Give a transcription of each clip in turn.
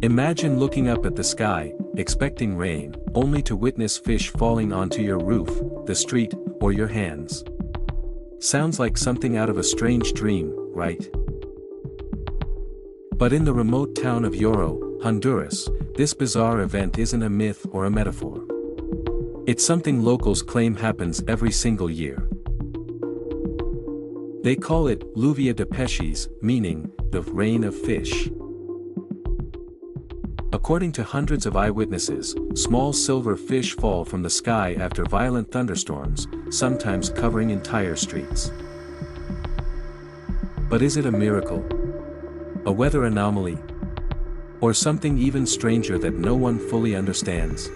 Imagine looking up at the sky, expecting rain, only to witness fish falling onto your roof, the street, or your hands. Sounds like something out of a strange dream, right? But in the remote town of Yoro, Honduras, this bizarre event isn't a myth or a metaphor. It's something locals claim happens every single year. They call it Lluvia de Peces, meaning the rain of fish. According to hundreds of eyewitnesses, small silver fish fall from the sky after violent thunderstorms, sometimes covering entire streets. But is it a miracle? A weather anomaly? Or something even stranger that no one fully understands?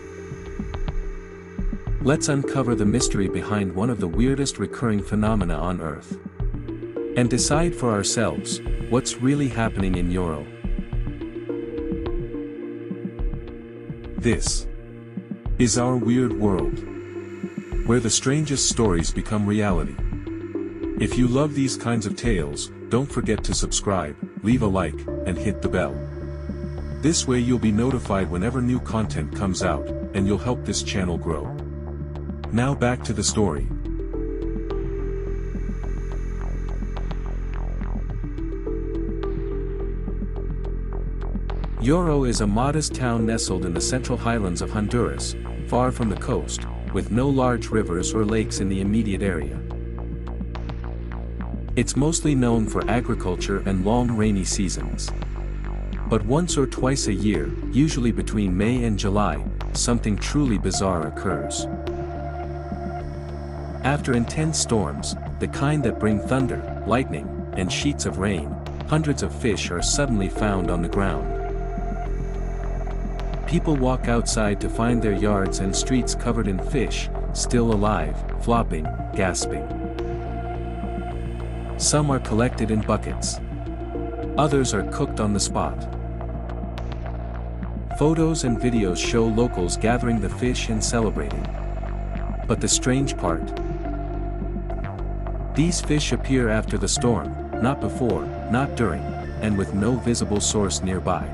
Let's uncover the mystery behind one of the weirdest recurring phenomena on Earth. And decide for ourselves, what's really happening in Yoro. This is our weird world, where the strangest stories become reality. If you love these kinds of tales, don't forget to subscribe, leave a like, and hit the bell. This way you'll be notified whenever new content comes out, and you'll help this channel grow. Now back to the story. Yoro is a modest town nestled in the central highlands of Honduras, far from the coast, with no large rivers or lakes in the immediate area. It's mostly known for agriculture and long rainy seasons. But once or twice a year, usually between May and July, something truly bizarre occurs. After intense storms, the kind that bring thunder, lightning, and sheets of rain, hundreds of fish are suddenly found on the ground. People walk outside to find their yards and streets covered in fish, still alive, flopping, gasping. Some are collected in buckets. Others are cooked on the spot. Photos and videos show locals gathering the fish and celebrating. But the strange part? These fish appear after the storm, not before, not during, and with no visible source nearby.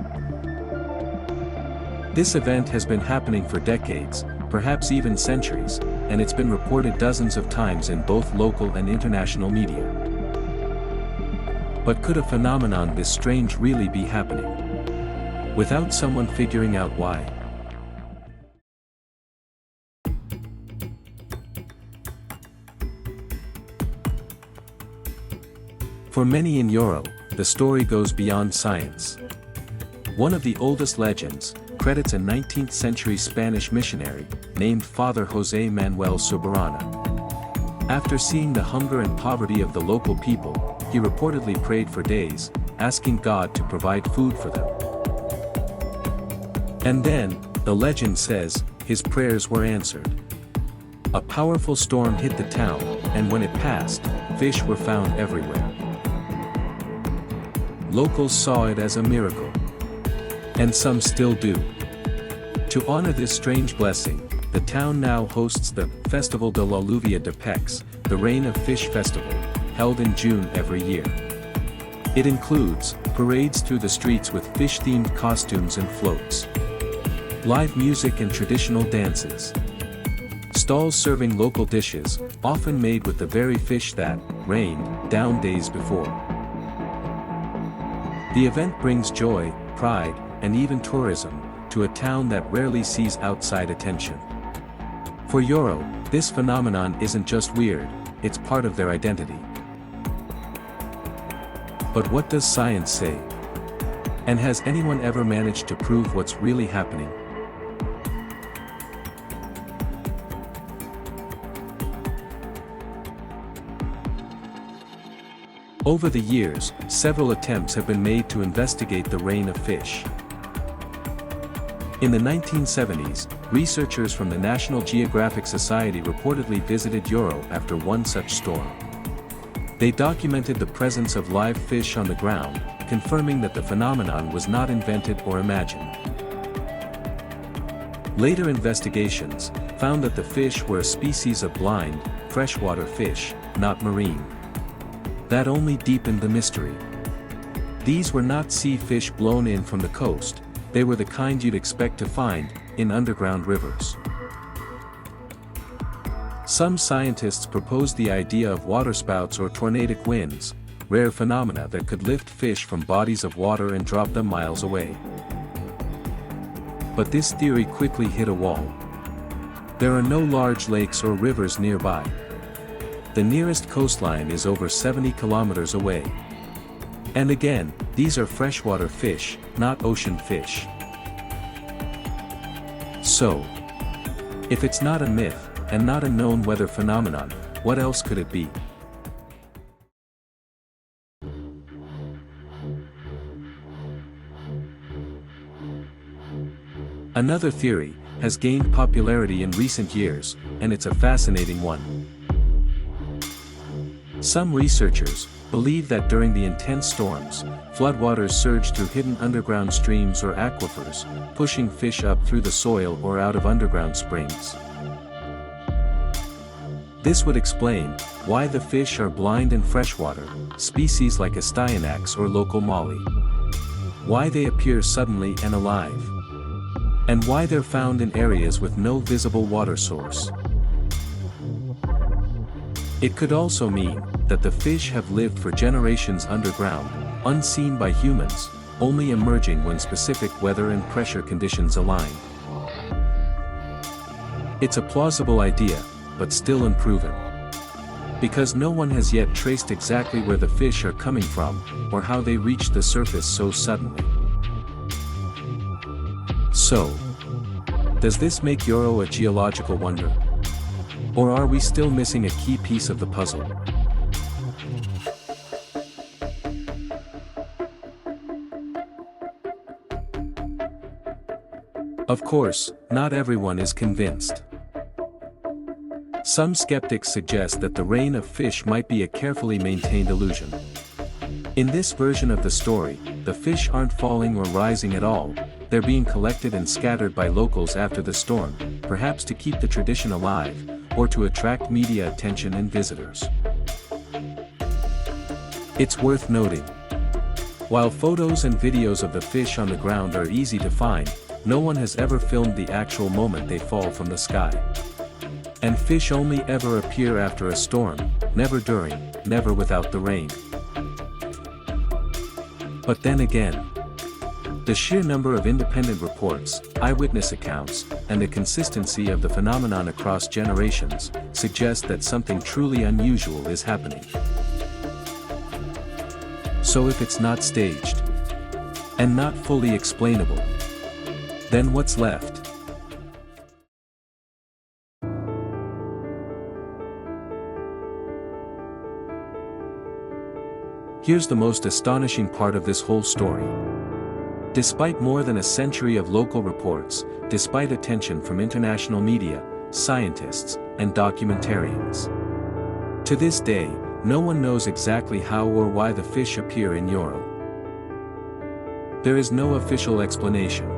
This event has been happening for decades, perhaps even centuries, and it's been reported dozens of times in both local and international media. But could a phenomenon this strange really be happening? Without someone figuring out why? For many in Yoro, the story goes beyond science. One of the oldest legends credits a 19th century Spanish missionary, named Father José Manuel Soberana. After seeing the hunger and poverty of the local people, he reportedly prayed for days, asking God to provide food for them. And then, the legend says, his prayers were answered. A powerful storm hit the town, and when it passed, fish were found everywhere. Locals saw it as a miracle. And some still do. To honor this strange blessing, the town now hosts the Festival de la Lluvia de Peces, the Rain of Fish Festival, held in June every year. It includes parades through the streets with fish-themed costumes and floats, live music and traditional dances, stalls serving local dishes, often made with the very fish that rained down days before. The event brings joy, pride, and even tourism, to a town that rarely sees outside attention. For Yoro, this phenomenon isn't just weird, it's part of their identity. But what does science say? And has anyone ever managed to prove what's really happening? Over the years, several attempts have been made to investigate the rain of fish. In the 1970s, researchers from the National Geographic Society reportedly visited Yoro after one such storm. They documented the presence of live fish on the ground, confirming that the phenomenon was not invented or imagined. Later investigations found that the fish were a species of blind, freshwater fish, not marine. That only deepened the mystery. These were not sea fish blown in from the coast, they were the kind you'd expect to find in underground rivers. Some scientists proposed the idea of waterspouts or tornadic winds, rare phenomena that could lift fish from bodies of water and drop them miles away. But this theory quickly hit a wall. There are no large lakes or rivers nearby. The nearest coastline is over 70 kilometers away. And again, these are freshwater fish, not ocean fish. So, if it's not a myth, and not a known weather phenomenon, what else could it be? Another theory has gained popularity in recent years, and it's a fascinating one. Some researchers believe that during the intense storms, floodwaters surge through hidden underground streams or aquifers, pushing fish up through the soil or out of underground springs. This would explain why the fish are blind in freshwater, species like Astyanax or local molly. Why they appear suddenly and alive. And why they're found in areas with no visible water source. It could also mean that the fish have lived for generations underground, unseen by humans, only emerging when specific weather and pressure conditions align. It's a plausible idea, but still unproven. Because no one has yet traced exactly where the fish are coming from, or how they reached the surface so suddenly. So, does this make Yoro a geological wonder? Or are we still missing a key piece of the puzzle? Of course, not everyone is convinced. Some skeptics suggest that the rain of fish might be a carefully maintained illusion. In this version of the story, the fish aren't falling or rising at all, they're being collected and scattered by locals after the storm, perhaps to keep the tradition alive, or to attract media attention and visitors. It's worth noting. While photos and videos of the fish on the ground are easy to find, no one has ever filmed the actual moment they fall from the sky. And fish only ever appear after a storm, never during, never without the rain. But then again, the sheer number of independent reports, eyewitness accounts, and the consistency of the phenomenon across generations suggest that something truly unusual is happening. So if it's not staged, and not fully explainable, then what's left? Here's the most astonishing part of this whole story. Despite more than a century of local reports, despite attention from international media, scientists, and documentarians, to this day, no one knows exactly how or why the fish appear in Yoro. There is no official explanation.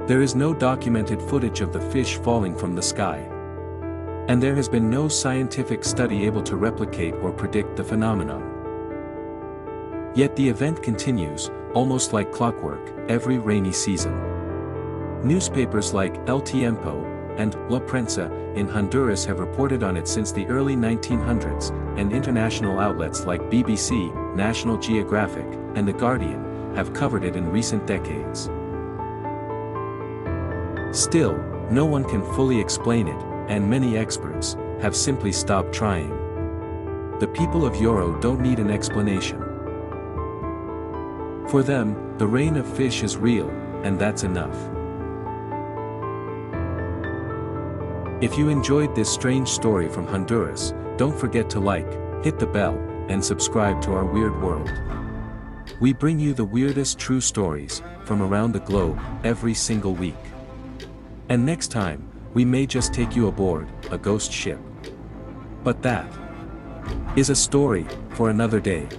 There is no documented footage of the fish falling from the sky. And there has been no scientific study able to replicate or predict the phenomenon. Yet the event continues, almost like clockwork, every rainy season. Newspapers like El Tiempo and La Prensa in Honduras have reported on it since the early 1900s, and international outlets like BBC, National Geographic, and The Guardian have covered it in recent decades. Still, no one can fully explain it, and many experts have simply stopped trying. The people of Yoro don't need an explanation. For them, the rain of fish is real, and that's enough. If you enjoyed this strange story from Honduras, don't forget to like, hit the bell, and subscribe to our weird world. We bring you the weirdest true stories from around the globe every single week. And next time, we may just take you aboard a ghost ship. But that is a story for another day.